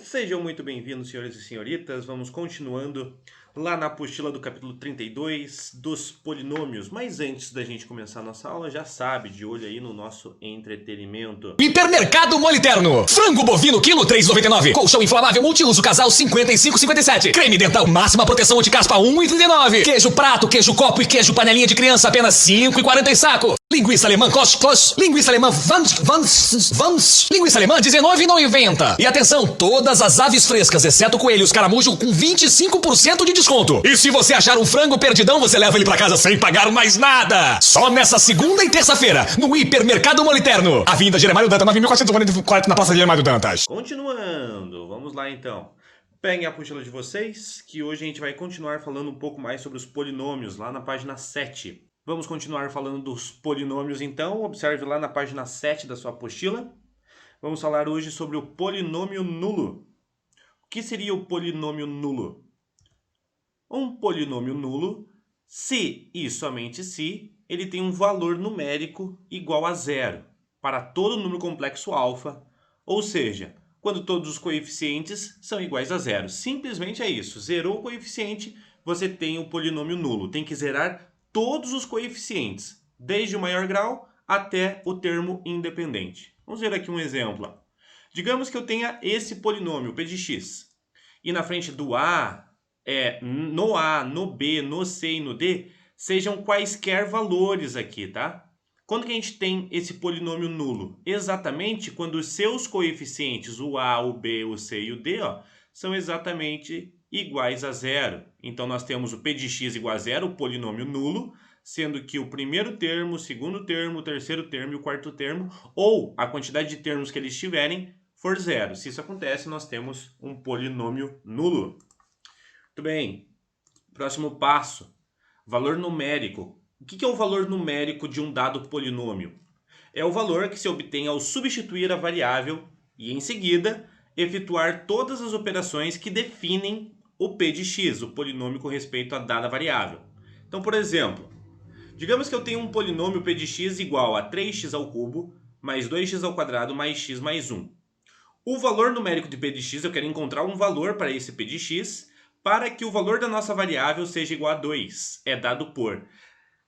Sejam muito bem-vindos, senhores e senhoritas. Vamos continuando lá na apostila do capítulo 32 dos polinômios. Mas antes da gente começar a nossa aula, já sabe, de olho aí no nosso entretenimento. Hipermercado Moliterno. Frango bovino quilo 3,99. Colchão inflamável multiuso casal 55,57. Creme dental máxima proteção anti-caspa 1,39. Queijo prato, queijo copo e queijo panelinha de criança apenas 5,40 saco. Linguiça alemã Kosch. Linguiça alemã Vans. Linguiça alemã 19,90. E atenção, todas as aves frescas, exceto coelhos caramujo, com 25% de desconto. E se você achar um frango perdidão, você leva ele pra casa sem pagar mais nada. Só nessa segunda e terça-feira, no Hipermercado Moliterno. Avenida Jeremiah Dantas, 9.440, na Praça de Jeremiah Dantas. Continuando, vamos lá então. Peguem a apostila de vocês, que hoje a gente vai continuar falando um pouco mais sobre os polinômios, lá na página 7. Vamos continuar falando dos polinômios então, observe lá na página 7 da sua apostila. Vamos falar hoje sobre o polinômio nulo. O que seria o polinômio nulo? Um polinômio nulo, se e somente se, ele tem um valor numérico igual a zero para todo número complexo alfa, ou seja, quando todos os coeficientes são iguais a zero. Simplesmente é isso. Zerou o coeficiente, você tem o polinômio nulo. Tem que zerar todos os coeficientes, desde o maior grau até o termo independente. Vamos ver aqui um exemplo. Digamos que eu tenha esse polinômio, p de x, e na frente do A, no B, no C e no D, sejam quaisquer valores aqui, tá? Quando que a gente tem esse polinômio nulo? Exatamente quando os seus coeficientes, o A, o B, o C e o D, são exatamente iguais a zero. Então, nós temos o p de x igual a zero, o polinômio nulo, sendo que o primeiro termo, o segundo termo, o terceiro termo e o quarto termo, ou a quantidade de termos que eles tiverem, for zero. Se isso acontece, nós temos um polinômio nulo. Muito bem. Próximo passo. Valor numérico. O que é o valor numérico de um dado polinômio? É o valor que se obtém ao substituir a variável e, em seguida, efetuar todas as operações que definem o p de x, o polinômio com respeito a dada variável. Então, por exemplo, digamos que eu tenho um polinômio p de x igual a 3x ao cubo mais 2x ao quadrado mais x mais 1. O valor numérico de p de x, eu quero encontrar um valor para esse p de x para que o valor da nossa variável seja igual a 2. É dado por...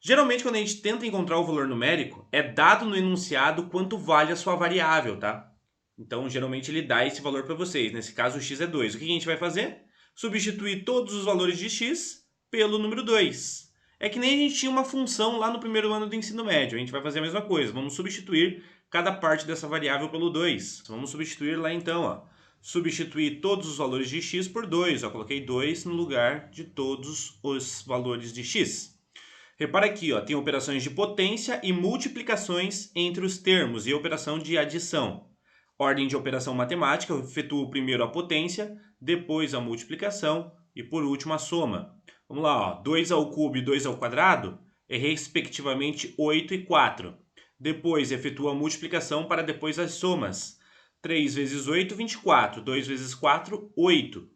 Geralmente, quando a gente tenta encontrar o valor numérico, é dado no enunciado quanto vale a sua variável, tá? Então, geralmente, ele dá esse valor para vocês. Nesse caso, o x é 2. O que a gente vai fazer? Substituir todos os valores de x pelo número 2. É que nem a gente tinha uma função lá no primeiro ano do ensino médio. A gente vai fazer a mesma coisa. Vamos substituir cada parte dessa variável pelo 2. Vamos substituir lá então, substituir todos os valores de x por 2. Eu coloquei 2 no lugar de todos os valores de x. Repara aqui, tem operações de potência e multiplicações entre os termos e operação de adição. Ordem de operação matemática, eu efetuo primeiro a potência, depois a multiplicação e por último a soma. Vamos lá, 2 ao cubo e 2 ao quadrado é respectivamente 8 e 4. Depois efetua a multiplicação para depois as somas. 3 vezes 8, 24. 2 vezes 4, 8.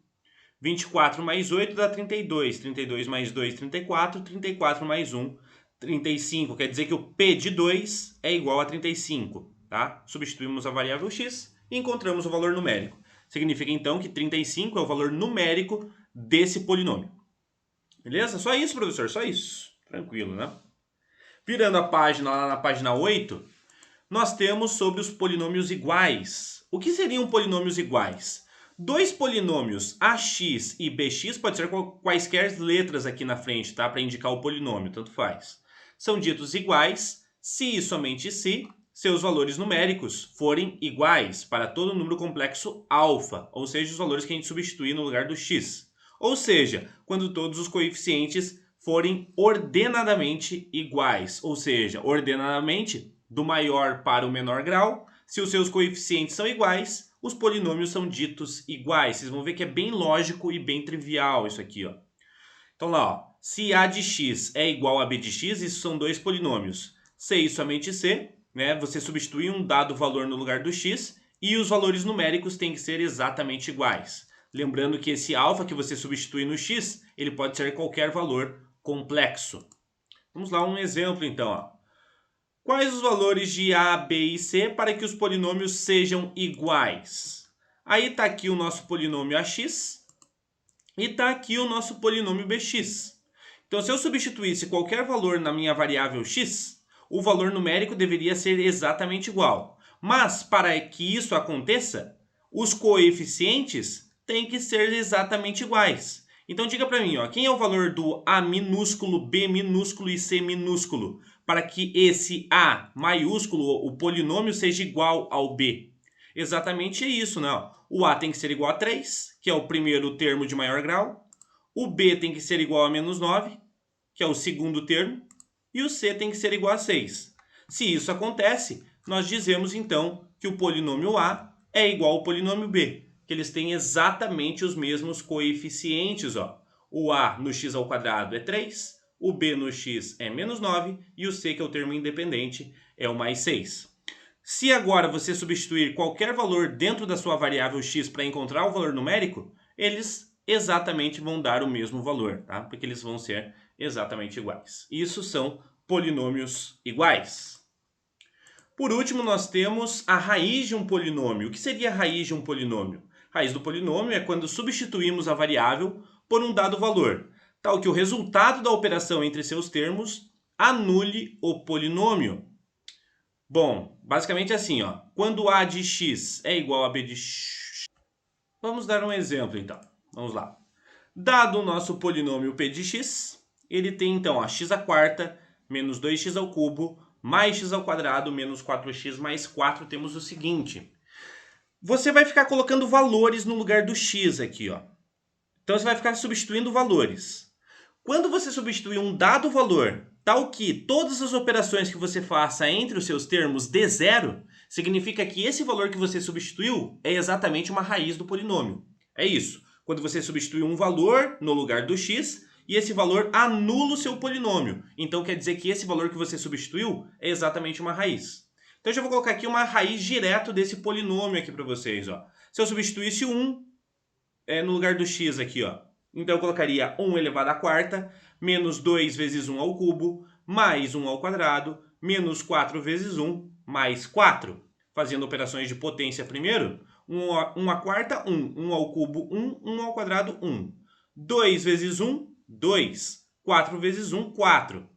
24 mais 8 dá 32. 32 mais 2, 34. 34 mais 1, 35. Quer dizer que o P de 2 é igual a 35. Tá? Substituímos a variável x e encontramos o valor numérico. Significa então que 35 é o valor numérico desse polinômio. Beleza? Só isso, professor? Só isso. Tranquilo, né? Virando a página, lá na página 8, nós temos sobre os polinômios iguais. O que seriam polinômios iguais? Dois polinômios ax e bx, pode ser quaisquer letras aqui na frente, tá? Para indicar o polinômio, tanto faz. São ditos iguais se e somente se seus valores numéricos forem iguais para todo número complexo alfa, ou seja, os valores que a gente substitui no lugar do x. Ou seja, quando todos os coeficientes forem ordenadamente iguais, ou seja, ordenadamente do maior para o menor grau. Se os seus coeficientes são iguais, os polinômios são ditos iguais. Vocês vão ver que é bem lógico e bem trivial isso aqui. Então lá, se a de x é igual a b de x, isso são dois polinômios. C e somente c, né? Você substitui um dado valor no lugar do x e os valores numéricos têm que ser exatamente iguais. Lembrando que esse alfa que você substitui no x, ele pode ser qualquer valor complexo. Vamos lá, um exemplo então. Quais os valores de a, b e c para que os polinômios sejam iguais? Aí está aqui o nosso polinômio ax e está aqui o nosso polinômio bx. Então, se eu substituísse qualquer valor na minha variável x, o valor numérico deveria ser exatamente igual. Mas, para que isso aconteça, os coeficientes têm que ser exatamente iguais. Então, diga para mim, ó, quem é o valor do A minúsculo, B minúsculo e C minúsculo para que esse A maiúsculo, o polinômio, seja igual ao B? Exatamente isso, né? O A tem que ser igual a 3, que é o primeiro termo de maior grau. O B tem que ser igual a menos 9, que é o segundo termo. E o C tem que ser igual a 6. Se isso acontece, nós dizemos então que o polinômio A é igual ao polinômio B, que eles têm exatamente os mesmos coeficientes. Ó. O A no x ao quadrado é 3, o B no x é menos 9 e o C, que é o termo independente, é o mais 6. Se agora você substituir qualquer valor dentro da sua variável x para encontrar o valor numérico, eles exatamente vão dar o mesmo valor, tá? Porque eles vão ser exatamente iguais. Isso são polinômios iguais. Por último, nós temos a raiz de um polinômio. O que seria a raiz de um polinômio? A raiz do polinômio é quando substituímos a variável por um dado valor, tal que o resultado da operação entre seus termos anule o polinômio. Bom, basicamente assim, ó. Quando A de x é igual a B de x... Vamos dar um exemplo, então. Vamos lá. Dado o nosso polinômio P de x, ele tem, então, a x à quarta menos 2x ao cubo mais x ao quadrado menos 4x mais 4. Temos o seguinte. Você vai ficar colocando valores no lugar do x aqui, ó. Então, você vai ficar substituindo valores. Quando você substituir um dado valor, tal que todas as operações que você faça entre os seus termos dê zero, significa que esse valor que você substituiu é exatamente uma raiz do polinômio. É isso. Quando você substitui um valor no lugar do x e esse valor anula o seu polinômio. Então quer dizer que esse valor que você substituiu é exatamente uma raiz. Então eu já vou colocar aqui uma raiz direto desse polinômio aqui para vocês. Ó. Se eu substituísse 1 no lugar do x aqui, ó. Então eu colocaria 1 elevado à quarta, menos 2 vezes 1 ao cubo, mais 1 ao quadrado, menos 4 vezes 1, mais 4. Fazendo operações de potência primeiro, 1 à quarta, 1. 1 ao cubo, 1. 1 ao quadrado, 1. 2 vezes 1, 2. 4 vezes 1, 4.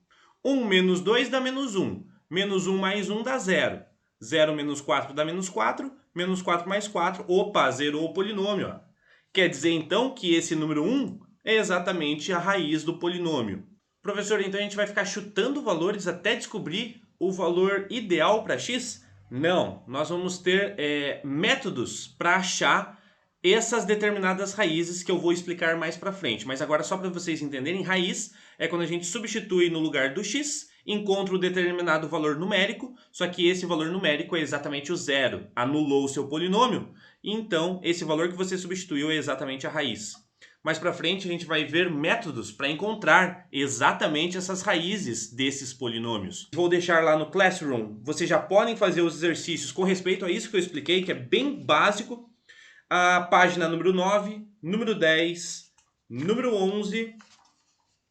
1 menos 2 dá menos 1. Menos 1 mais 1 dá 0. 0 menos 4 dá menos 4. Menos 4 mais 4. Opa, zerou o polinômio. Ó. Quer dizer, então, que esse número 1 é exatamente a raiz do polinômio. Professor, então a gente vai ficar chutando valores até descobrir o valor ideal para x? Não, nós vamos ter métodos para achar essas determinadas raízes que eu vou explicar mais para frente. Mas agora, só para vocês entenderem, raiz é quando a gente substitui no lugar do x, encontra um determinado valor numérico, só que esse valor numérico é exatamente o zero, anulou o seu polinômio, então esse valor que você substituiu é exatamente a raiz. Mais para frente a gente vai ver métodos para encontrar exatamente essas raízes desses polinômios. Vou deixar lá no Classroom, vocês já podem fazer os exercícios com respeito a isso que eu expliquei, que é bem básico. A página número 9, número 10, número 11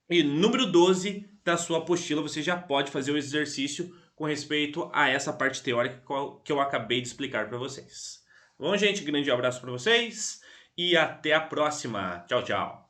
e número 12 da sua apostila. Você já pode fazer o exercício com respeito a essa parte teórica que eu acabei de explicar para vocês. Bom, gente, grande abraço para vocês e até a próxima. Tchau, tchau.